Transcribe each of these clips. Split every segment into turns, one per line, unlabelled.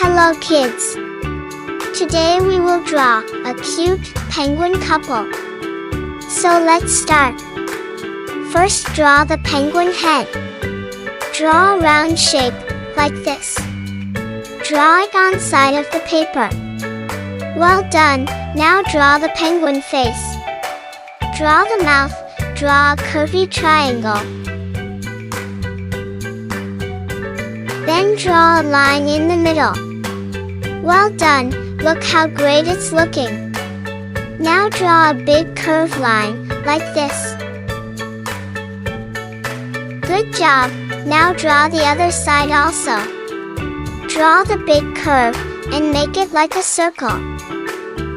Hello kids! Today we will draw a cute penguin couple. So let's start. First draw the penguin head. Draw a round shape like this. Draw it on side of the paper. Well done, now draw the penguin face. Draw the mouth, draw a curvy triangle. Then draw a line in the middle. Well done, look how great it's looking. Now draw a big curved line, like this. Good job, now draw the other side also. Draw the big curve, and make it like a circle.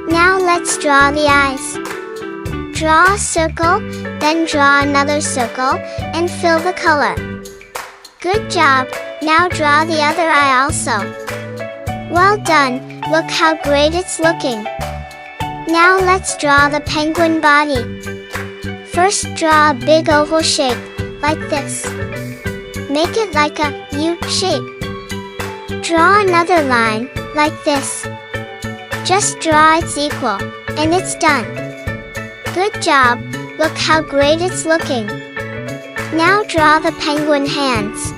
Now let's draw the eyes. Draw a circle, then draw another circle, and fill the color. Good job, now draw the other eye also. Well done, look how great it's looking. Now let's draw the penguin body. First draw a big oval shape, like this. Make it like a U shape. Draw another line, like this. Just draw its equal, and it's done. Good job, look how great it's looking. Now draw the penguin hands.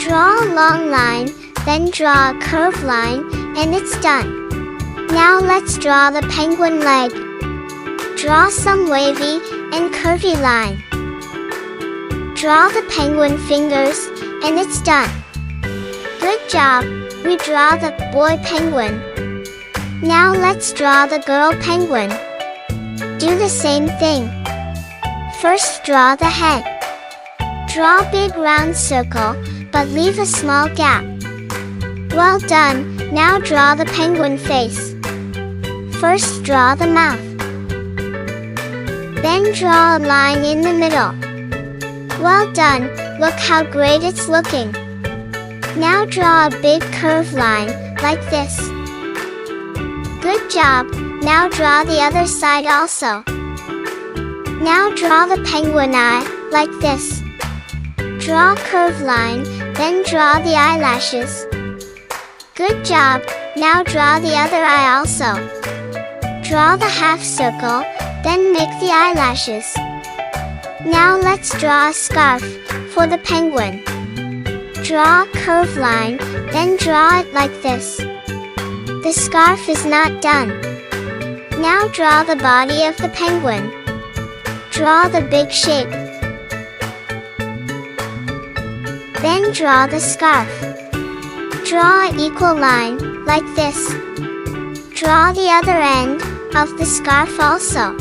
Draw a long line, then draw a curved line, and it's done. Now let's draw the penguin leg. Draw some wavy and curvy line. Draw the penguin fingers, and it's done. Good job, we draw the boy penguin. Now let's draw the girl penguin. Do the same thing. First draw the head. Draw a big round circle, but leave a small gap. Well done, now draw the penguin face. First draw the mouth. Then draw a line in the middle. Well done, look how great it's looking. Now draw a big curved line, like this. Good job, now draw the other side also. Now draw the penguin eye, like this. Draw a curved line, then draw the eyelashes. Good job, now draw the other eye also. Draw the half circle, then make the eyelashes. Now let's draw a scarf for the penguin. Draw a curved line, then draw it like this. The scarf is not done. Now draw the body of the penguin. Draw the big shape. Then draw the scarf. Draw an equal line, like this. Draw the other end of the scarf also.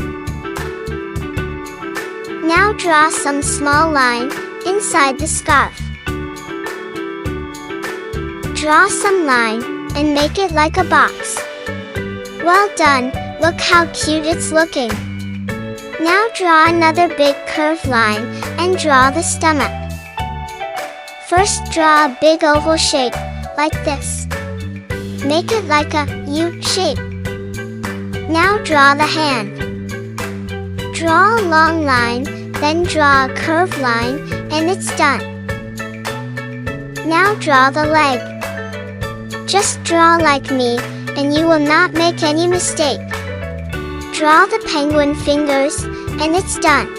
Now draw some small line inside the scarf. Draw some line and make it like a box. Well done, look how cute it's looking. Now draw another big curved line and draw the stomach. First draw a big oval shape, like this. Make it like a U shape. Now draw the hand. Draw a long line, then draw a curved line, and it's done. Now draw the leg. Just draw like me, and you will not make any mistake. Draw the penguin fingers, and it's done.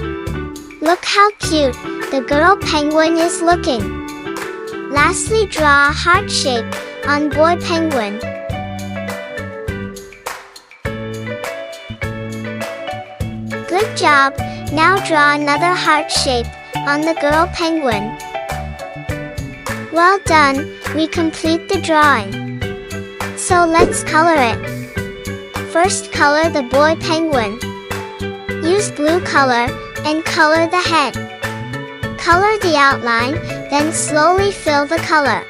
Look how cute the girl penguin is looking. Lastly, draw a heart shape on boy penguin. Good job, now draw another heart shape on the girl penguin. Well done, we complete the drawing. So let's color it. First color the boy penguin. Use blue color and color the head. Color the outline, then slowly fill the color.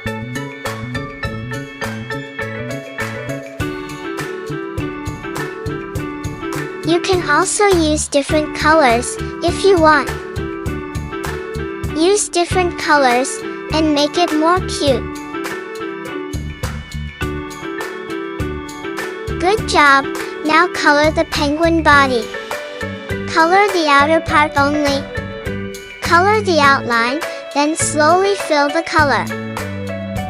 You can also use different colors if you want. Use different colors and make it more cute. Good job, now color the penguin body. Color the outer part only. Color the outline, then slowly fill the color.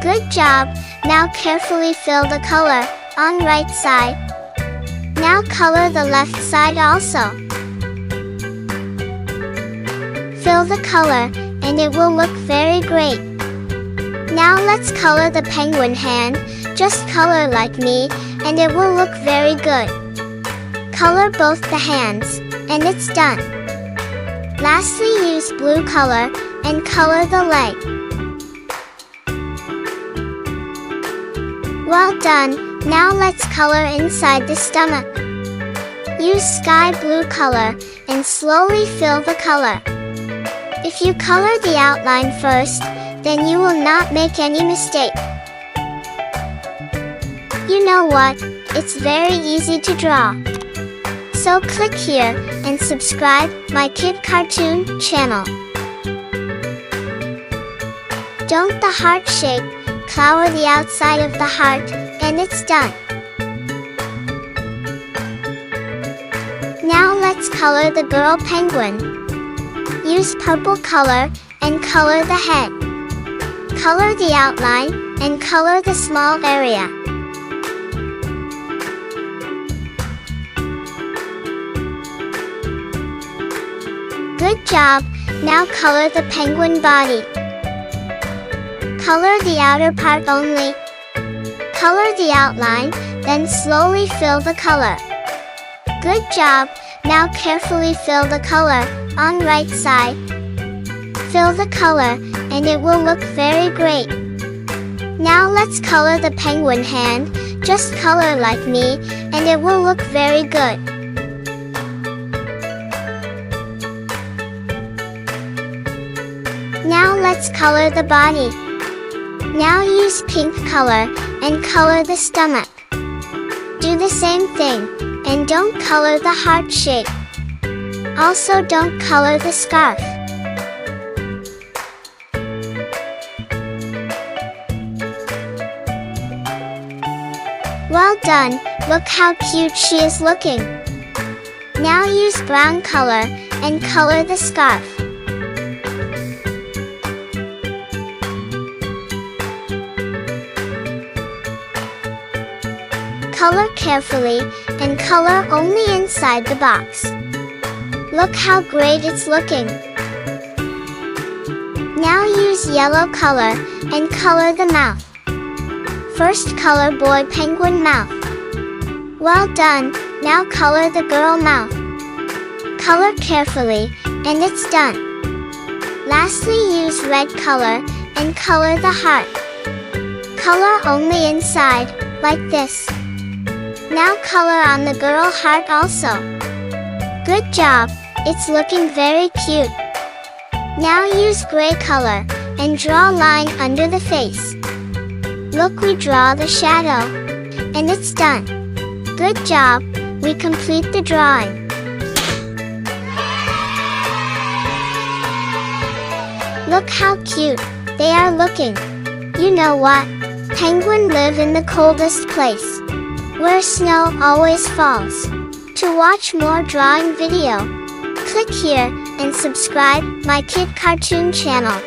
Good job! Now carefully fill the color on right side. Now color the left side also. Fill the color and it will look very great. Now let's color the penguin hand. Just color like me and it will look very good. Color both the hands and it's done. Lastly, use blue color and color the leg. Well done. Now let's color inside the stomach. Use sky blue color and slowly fill the color. If you color the outline first, then you will not make any mistake. You know what? It's very easy to draw. So click here and subscribe my kid cartoon channel. Don't the heart shape, color the outside of the heart, and it's done. Now let's color the girl penguin. Use purple color and color the head. Color the outline and color the small area. Good job! Now color the penguin body. Color the outer part only. Color the outline, then slowly fill the color. Good job! Now carefully fill the color on right side. Fill the color and it will look very great. Now let's color the penguin hand. Just color like me and it will look very good. Now let's color the body. Now use pink color and color the stomach. Do the same thing and don't color the heart shape. Also don't color the scarf. Well done! Look how cute she is looking. Now use brown color and color the scarf. Color carefully and color only inside the box. Look how great it's looking. Now use yellow color and color the mouth. First color boy penguin mouth. Well done! Now color the girl mouth. Color carefully and it's done. Lastly, use red color and color the heart. Color only inside, like this. Now color on the girl heart also. Good job! It's looking very cute. Now use gray color and draw a line under the face. Look, we draw the shadow. And it's done. Good job! We complete the drawing. Look how cute they are looking. You know what? Penguins live in the coldest place, where snow always falls. To watch more drawing video, click here and subscribe my kid cartoon channel.